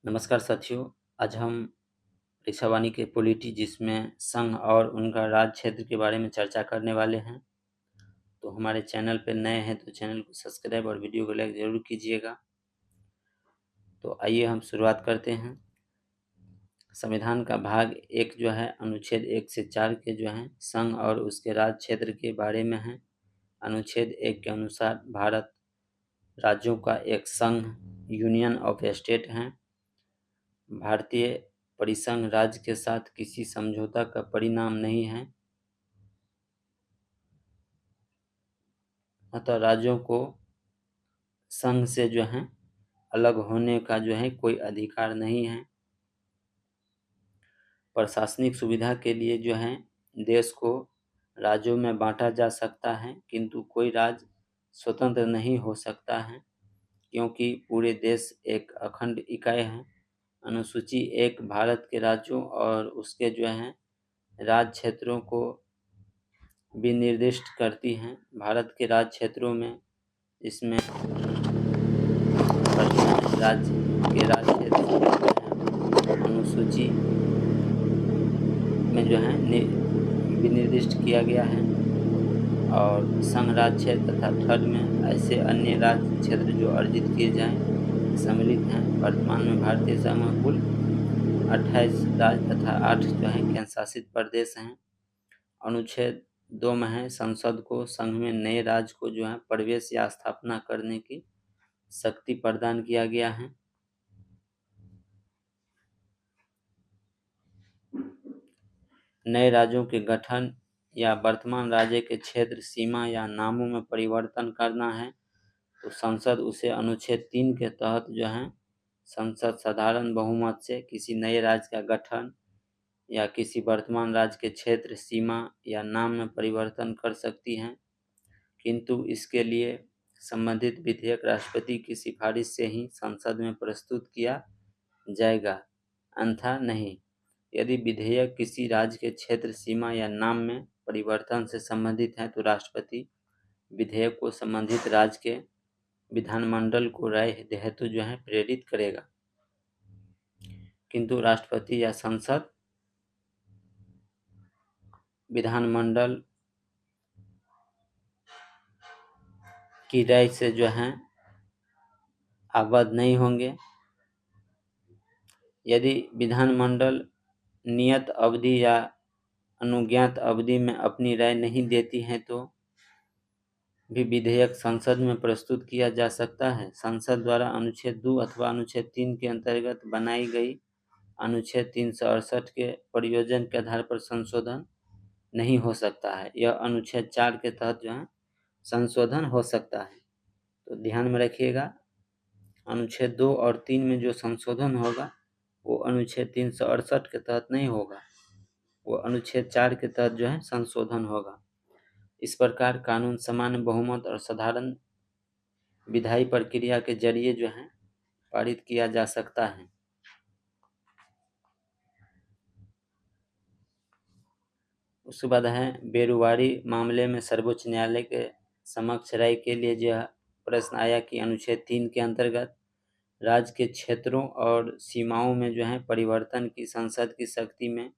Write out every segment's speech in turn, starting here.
नमस्कार साथियों। आज हम परीक्षावाणी के पॉलिटी जिसमें संघ और उनका राज्य क्षेत्र के बारे में चर्चा करने वाले हैं। तो हमारे चैनल पर नए हैं तो चैनल को सब्सक्राइब और वीडियो को लाइक ज़रूर कीजिएगा। तो आइए हम शुरुआत करते हैं। संविधान का भाग 1 जो है अनुच्छेद 1 से 4 के जो हैं संघ और उसके राज्य क्षेत्र के बारे में है। अनुच्छेद 1 के अनुसार भारत राज्यों का एक संघ यूनियन ऑफ स्टेट है। भारतीय परिसंघ राज्य के साथ किसी समझौता का परिणाम नहीं है, अतः राज्यों को संघ से जो है अलग होने का जो है कोई अधिकार नहीं है। प्रशासनिक सुविधा के लिए जो है देश को राज्यों में बांटा जा सकता है, किंतु कोई राज्य स्वतंत्र नहीं हो सकता है क्योंकि पूरे देश एक अखंड इकाई है। अनुसूची 1 भारत के राज्यों और उसके जो है राज्य क्षेत्रों को भी निर्दिष्ट करती हैं। भारत के राज्य क्षेत्रों में इसमें राज्य के राज्य क्षेत्र अनुसूची में जो है विनिर्दिष्ट किया गया है और संघ राज्य क्षेत्र तथा थर्ड में ऐसे अन्य राज्य क्षेत्र जो अर्जित किए जाएं सम्मिलित हैं। वर्तमान में भारतीय संघ में कुल 28 राज्य तथा 8 जो है केंद्र शासित प्रदेश हैं। अनुच्छेद 2 में है संसद को संघ में नए राज्य को जो है प्रवेश या स्थापना करने की शक्ति प्रदान किया गया है। नए राज्यों के गठन या वर्तमान राज्य के क्षेत्र सीमा या नामों में परिवर्तन करना है तो संसद उसे अनुच्छेद 3 के तहत जो है संसद साधारण बहुमत से किसी नए राज्य का गठन या किसी वर्तमान राज्य के क्षेत्र सीमा या नाम में परिवर्तन कर सकती हैं, किंतु इसके लिए संबंधित विधेयक राष्ट्रपति की सिफारिश से ही संसद में प्रस्तुत किया जाएगा, अन्यथा नहीं। यदि विधेयक किसी राज्य के क्षेत्र सीमा या नाम में परिवर्तन से संबंधित है तो राष्ट्रपति विधेयक को संबंधित राज्य के विधानमंडल को राय हेतु जो है प्रेरित करेगा, किंतु राष्ट्रपति या संसद विधानमंडल की राय से जो है आबद्ध नहीं होंगे। यदि विधानमंडल नियत अवधि या अनुज्ञात अवधि में अपनी राय नहीं देती है तो भी विधेयक संसद में प्रस्तुत किया जा सकता है। संसद द्वारा अनुच्छेद 2 अथवा अनुच्छेद 3 के अंतर्गत बनाई गई अनुच्छेद 368 के प्रयोजन के आधार पर संशोधन नहीं हो सकता है। यह अनुच्छेद 4 के तहत जो है संशोधन हो सकता है। तो ध्यान में रखिएगा, अनुच्छेद 2 और 3 में जो संशोधन होगा वो अनुच्छेद 368 के तहत नहीं होगा, वो अनुच्छेद 4 के तहत जो है संशोधन होगा। इस प्रकार कानून सामान्य बहुमत और साधारण विधायी प्रक्रिया के जरिए जो है पारित किया जा सकता है। उसके बाद है बेरुवारी मामले में सर्वोच्च न्यायालय के समक्ष राय के लिए यह प्रश्न आया कि अनुच्छेद 3 के अंतर्गत राज्य के क्षेत्रों और सीमाओं में जो है परिवर्तन की संसद की शक्ति में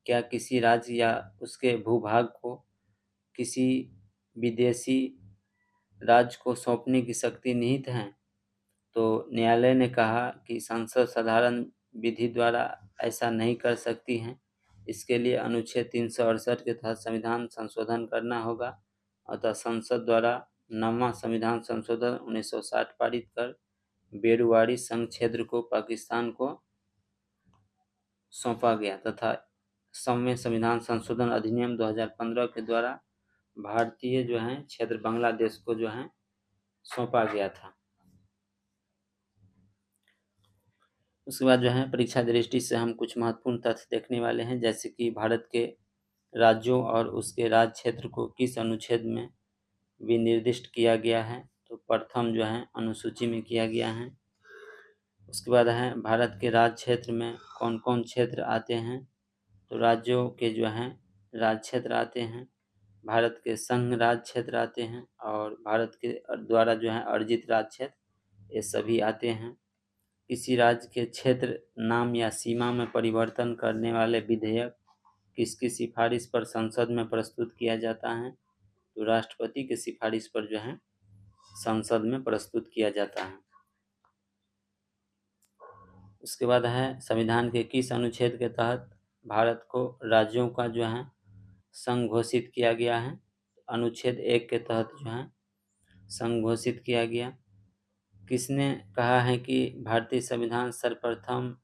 क्या किसी राज्य या उसके भूभाग को किसी विदेशी राज्य को सौंपने की शक्ति निहित है। तो न्यायालय ने कहा कि संसद साधारण विधि द्वारा ऐसा नहीं कर सकती है। इसके लिए अनुच्छेद 368 के तहत संविधान संशोधन करना होगा। अतः संसद द्वारा 9वां संविधान संशोधन 1960 पारित कर बेरुवारी संघ क्षेत्र को पाकिस्तान को सौंपा गया तथा 100वें संविधान संशोधन अधिनियम 2015 के द्वारा भारतीय जो है क्षेत्र बांग्लादेश को जो है सौंपा गया था। उसके बाद जो है परीक्षा दृष्टि से हम कुछ महत्वपूर्ण तथ्य देखने वाले हैं, जैसे कि भारत के राज्यों और उसके राज्य क्षेत्र को किस अनुच्छेद में विनिर्दिष्ट किया गया है। तो प्रथम जो है अनुसूची में किया गया है। उसके बाद है भारत के राज्य क्षेत्र में कौन कौन क्षेत्र आते हैं। तो राज्यों के जो हैं राज्य क्षेत्र आते हैं, भारत के संघ राज्य क्षेत्र आते हैं और भारत के द्वारा जो है अर्जित राज्य क्षेत्र ये सभी आते हैं। किसी राज्य के क्षेत्र, नाम या सीमा में परिवर्तन करने वाले विधेयक किसकी सिफारिश पर संसद में प्रस्तुत किया जाता है? तो राष्ट्रपति की सिफारिश पर जो है संसद में प्रस्तुत किया जाता है। उसके बाद है संविधान के किस अनुच्छेद के तहत भारत को राज्यों का जो है संघ घोषित किया गया है? अनुच्छेद 1 के तहत जो है संघ घोषित किया गया। किसने कहा है कि भारतीय संविधान सर्वप्रथम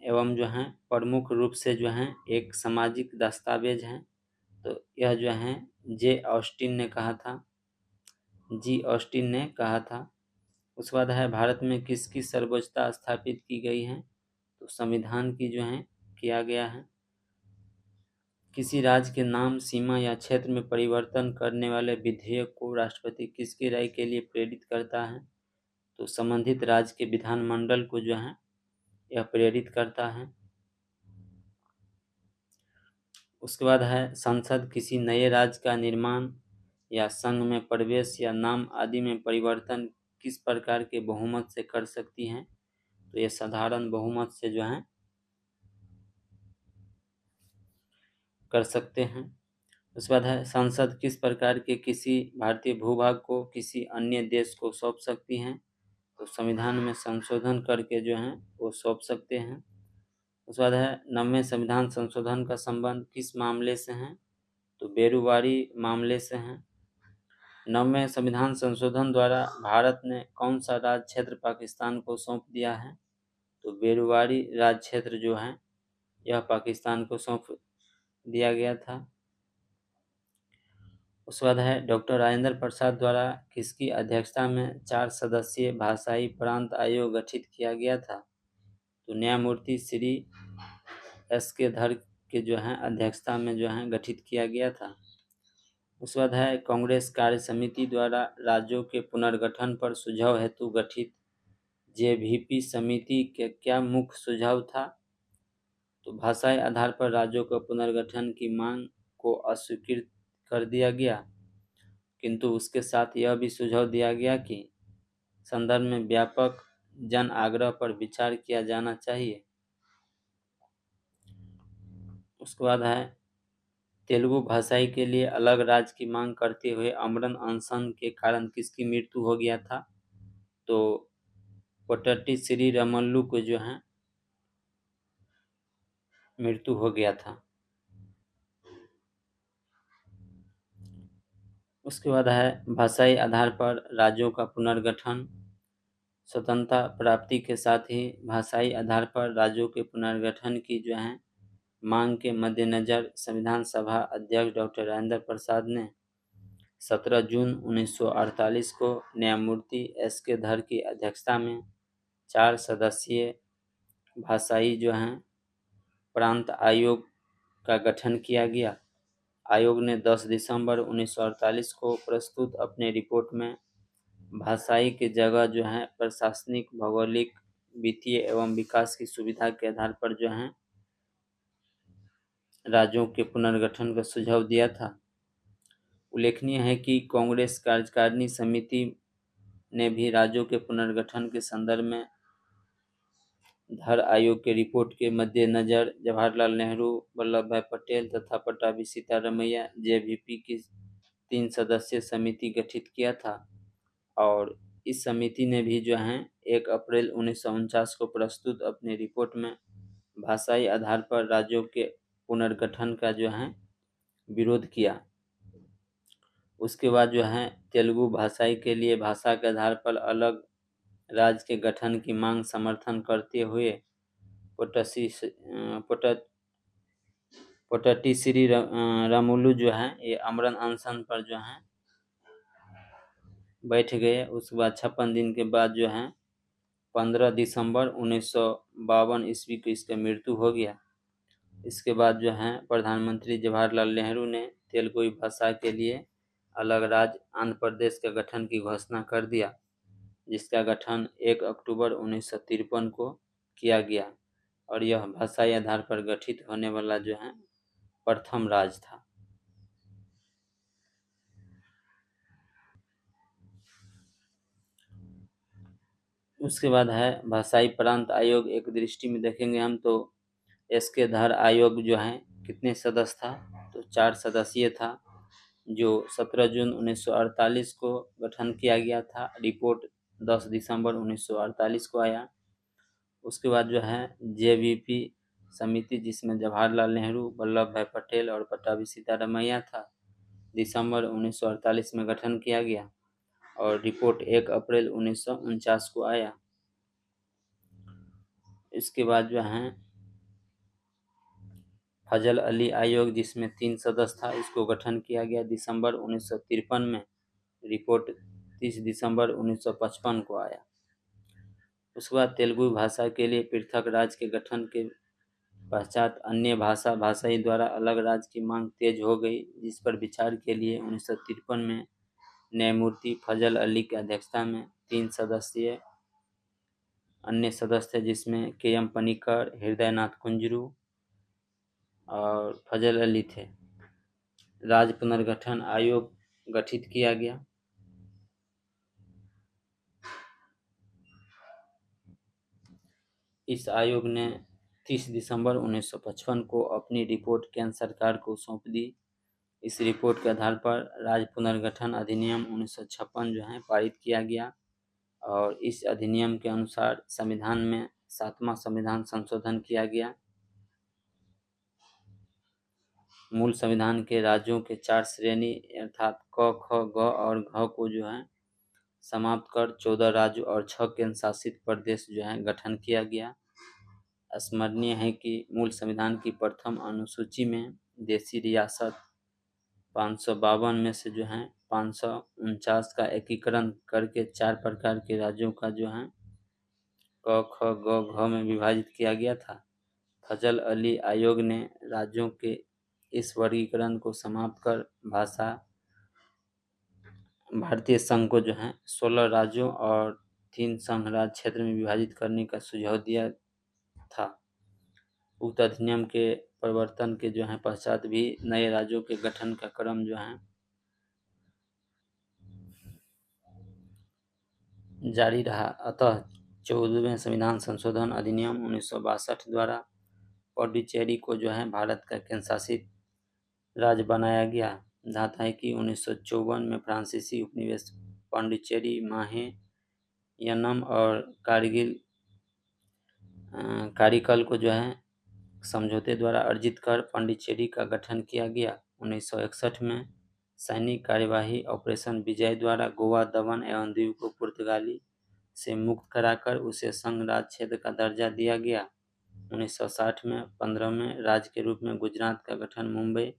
एवं जो है प्रमुख रूप से जो है एक सामाजिक दस्तावेज है? तो यह जो है जी ऑस्टिन ने कहा था। उसके बाद है भारत में किसकी सर्वोच्चता स्थापित की गई है? तो संविधान की जो है किया गया है। किसी राज्य के नाम, सीमा या क्षेत्र में परिवर्तन करने वाले विधेयक को राष्ट्रपति किसकी राय के लिए प्रेरित करता है? तो संबंधित राज्य के विधानमंडल को जो है यह प्रेरित करता है। उसके बाद है संसद किसी नए राज्य का निर्माण या संघ में प्रवेश या नाम आदि में परिवर्तन किस प्रकार के बहुमत से कर सकती है? तो यह साधारण बहुमत से जो है कर सकते हैं। उसके बाद है संसद किस प्रकार के किसी भारतीय भूभाग को किसी अन्य देश को सौंप सकती है? तो संविधान में संशोधन करके जो है वो सौंप सकते हैं। उसके बाद है 9वें संविधान संशोधन का संबंध किस मामले से है? तो बेरुवारी मामले से है। 9वें संविधान संशोधन द्वारा भारत ने कौन सा राज्य क्षेत्र पाकिस्तान को सौंप दिया है? तो बेरुवारी राज्य क्षेत्र जो है यह पाकिस्तान को सौंप दिया गया था। उसके बाद है डॉक्टर राजेंद्र प्रसाद द्वारा किसकी अध्यक्षता में 4 सदस्यीय भाषाई प्रांत आयोग गठित किया गया था? तो न्यायमूर्ति श्री S.K. धर के जो है अध्यक्षता में जो है गठित किया गया था। उसके बाद है कांग्रेस कार्य समिति द्वारा राज्यों के पुनर्गठन पर सुझाव हेतु गठित JVP समिति के क्या मुख्य सुझाव था? तो भाषाई आधार पर राज्यों का पुनर्गठन की मांग को अस्वीकृत कर दिया गया, किंतु उसके साथ यह भी सुझाव दिया गया कि संदर्भ में व्यापक जन आग्रह पर विचार किया जाना चाहिए। उसके बाद है तेलुगु भाषाई के लिए अलग राज्य की मांग करते हुए आमरण अनशन के कारण किसकी मृत्यु हो गया था? तो पोट्टी श्री रामुलु को जो है मृत्यु हो गया था। उसके बाद है भाषाई आधार पर राज्यों का पुनर्गठन। स्वतंत्रता प्राप्ति के साथ ही भाषाई आधार पर राज्यों के पुनर्गठन की जो है मांग के मद्देनजर संविधान सभा अध्यक्ष डॉक्टर राजेंद्र प्रसाद ने 17 जून 1948 को न्यायमूर्ति S.K. धर की अध्यक्षता में 4 सदस्यीय भाषाई जो हैं प्रांत आयोग का गठन किया गया। आयोग ने 10 दिसंबर 1948 को प्रस्तुत अपने रिपोर्ट में भाषाई की जगह जो है प्रशासनिक, भौगोलिक, वित्तीय एवं विकास की सुविधा के आधार पर जो है राज्यों के पुनर्गठन का सुझाव दिया था। उल्लेखनीय है कि कांग्रेस कार्यकारिणी समिति ने भी राज्यों के पुनर्गठन के संदर्भ में धर आयोग के रिपोर्ट के मद्देनजर जवाहरलाल नेहरू, वल्लभ भाई पटेल तथा पट्टाभी सीतारमैया JVP की 3 सदस्यीय समिति गठित किया था और इस समिति ने भी जो है 1 अप्रैल 1949 को प्रस्तुत अपनी रिपोर्ट में भाषाई आधार पर राज्यों के पुनर्गठन का जो है विरोध किया। उसके बाद जो है तेलुगु भाषाई के लिए भाषा के आधार पर अलग राज्य के गठन की मांग समर्थन करते हुए पोट्टी श्री रामुलु जो है ये आमरण अनशन पर जो है बैठ गए। उसके बाद 56 दिन के बाद जो है 15 दिसंबर 1952 ईस्वी को इसका मृत्यु हो गया। इसके बाद जो है प्रधानमंत्री जवाहरलाल नेहरू ने तेलुगु भाषा के लिए अलग राज्य आंध्र प्रदेश के गठन की घोषणा कर दिया, जिसका गठन 1 अक्टूबर 1953 को किया गया और यह भाषाई आधार पर गठित होने वाला जो है प्रथम राज्य था। उसके बाद है भाषाई प्रांत आयोग। एक दृष्टि में देखेंगे हम तो एस.के. धर आयोग जो है कितने सदस्य था, तो 4 सदस्यीय था, जो 17 जून 1948 को गठन किया गया था। रिपोर्ट 10 दिसंबर 1948 को आया। उसके बाद जो है जेवीपी समिति, जिसमें जवाहरलाल नेहरू, वल्लभ भाई पटेल और पट्टाभी सीतारामैया था, दिसंबर 1948 में गठन किया गया और रिपोर्ट 1 अप्रैल 1949 को आया। इसके बाद जो है फजल अली आयोग, जिसमें 3 सदस्य था, इसको गठन किया गया दिसंबर 1953 में। रिपोर्ट 30 दिसंबर 1955 को आया। उसके बाद तेलुगु भाषा के लिए पृथक राज्य के गठन के पश्चात अन्य भाषाई द्वारा अलग राज्य की मांग तेज हो गई, जिस पर विचार के लिए 1953 में न्यायमूर्ति फजल अली की अध्यक्षता में 3 सदस्यीय अन्य सदस्य थे, जिसमें के.एम. पनिक्कर, हृदयनाथ कुंजरू और फजल अली थे। राज्य पुनर्गठन आयोग गठित किया गया। इस आयोग ने 30 दिसंबर 1955 को अपनी रिपोर्ट केंद्र सरकार को सौंप दी। इस रिपोर्ट के आधार पर राज्य पुनर्गठन अधिनियम 1956 जो है पारित किया गया और इस अधिनियम के अनुसार संविधान में 7वां संविधान संशोधन किया गया। मूल संविधान के राज्यों के 4 श्रेणी अर्थात क, ख, ग और घ को जो है समाप्त कर 14 राज्यों और 6 केंद्र शासित प्रदेश जो है गठन किया गया। स्मरणीय है कि मूल संविधान की प्रथम अनुसूची में देशी रियासत 552 में से जो है 549 का एकीकरण करके 4 प्रकार के राज्यों का जो है क, ख, ग, घ में विभाजित किया गया था। फजल अली आयोग ने राज्यों के इस वर्गीकरण को समाप्त कर भारतीय संघ को जो है 16 राज्यों और 3 संघ राज्य क्षेत्र में विभाजित करने का सुझाव दिया था। उक्त अधिनियम के प्रवर्तन के जो है पश्चात भी नए राज्यों के गठन का क्रम जो है जारी रहा। अतः 14वें संविधान संशोधन अधिनियम 1962 द्वारा पुडुचेरी को जो है भारत का केंद्र शासित राज्य बनाया गया। धाता है कि 1954 में फ्रांसीसी उपनिवेश पांडिचेरी, माहे, यन्नम और कारिकल को जो है समझौते द्वारा अर्जित कर पांडिचेरी का गठन किया गया। 1961 में सैनिक कार्यवाही ऑपरेशन विजय द्वारा गोवा, दमन एवं दीव को पुर्तगाली से मुक्त कराकर उसे संघ राज्य क्षेत्र का दर्जा दिया गया। 1960 में 15वें राज्य के रूप में गुजरात का गठन मुंबई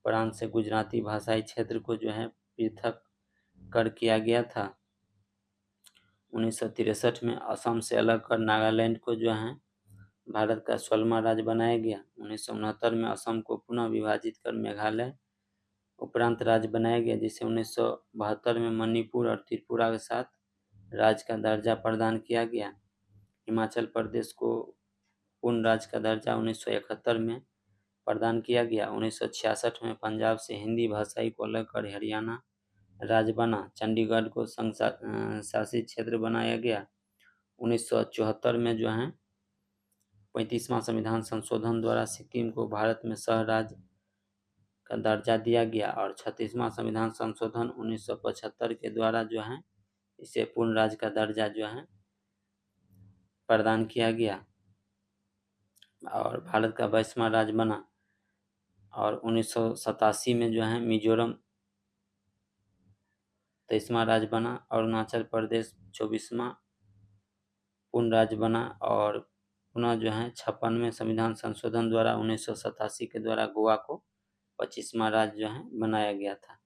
प्रांत से गुजराती भाषाई क्षेत्र को जो है पृथक कर किया गया था। 1963 में असम से अलग कर नागालैंड को जो है भारत का 16वां राज्य बनाया गया। 1969 में असम को पुनः विभाजित कर मेघालय उपरांत राज्य बनाया गया, जिसे 1972 में मणिपुर और त्रिपुरा के साथ राज्य का दर्जा प्रदान किया गया। हिमाचल प्रदेश को पूर्ण राज्य का दर्जा 1971 में प्रदान किया गया। 1966 में पंजाब से हिंदी भाषाई को अलग कर हरियाणा राज्य बना। चंडीगढ़ को संघ शासित क्षेत्र बनाया गया। 1974 में जो है 35वां संविधान संशोधन द्वारा सिक्किम को भारत में सह राज्य का दर्जा दिया गया और 36वां संविधान संशोधन 1975 के द्वारा जो है इसे पूर्ण राज्य का दर्जा जो है प्रदान किया गया और भारत का 22वां राज्य बना। और 1987 में जो है मिजोरम 23वां राज्य बना। अरुणाचल प्रदेश 24वां पूर्ण राज्य बना और पुनः जो है 56वें संविधान संशोधन द्वारा 1987 के द्वारा गोवा को 25वां राज्य जो है बनाया गया था।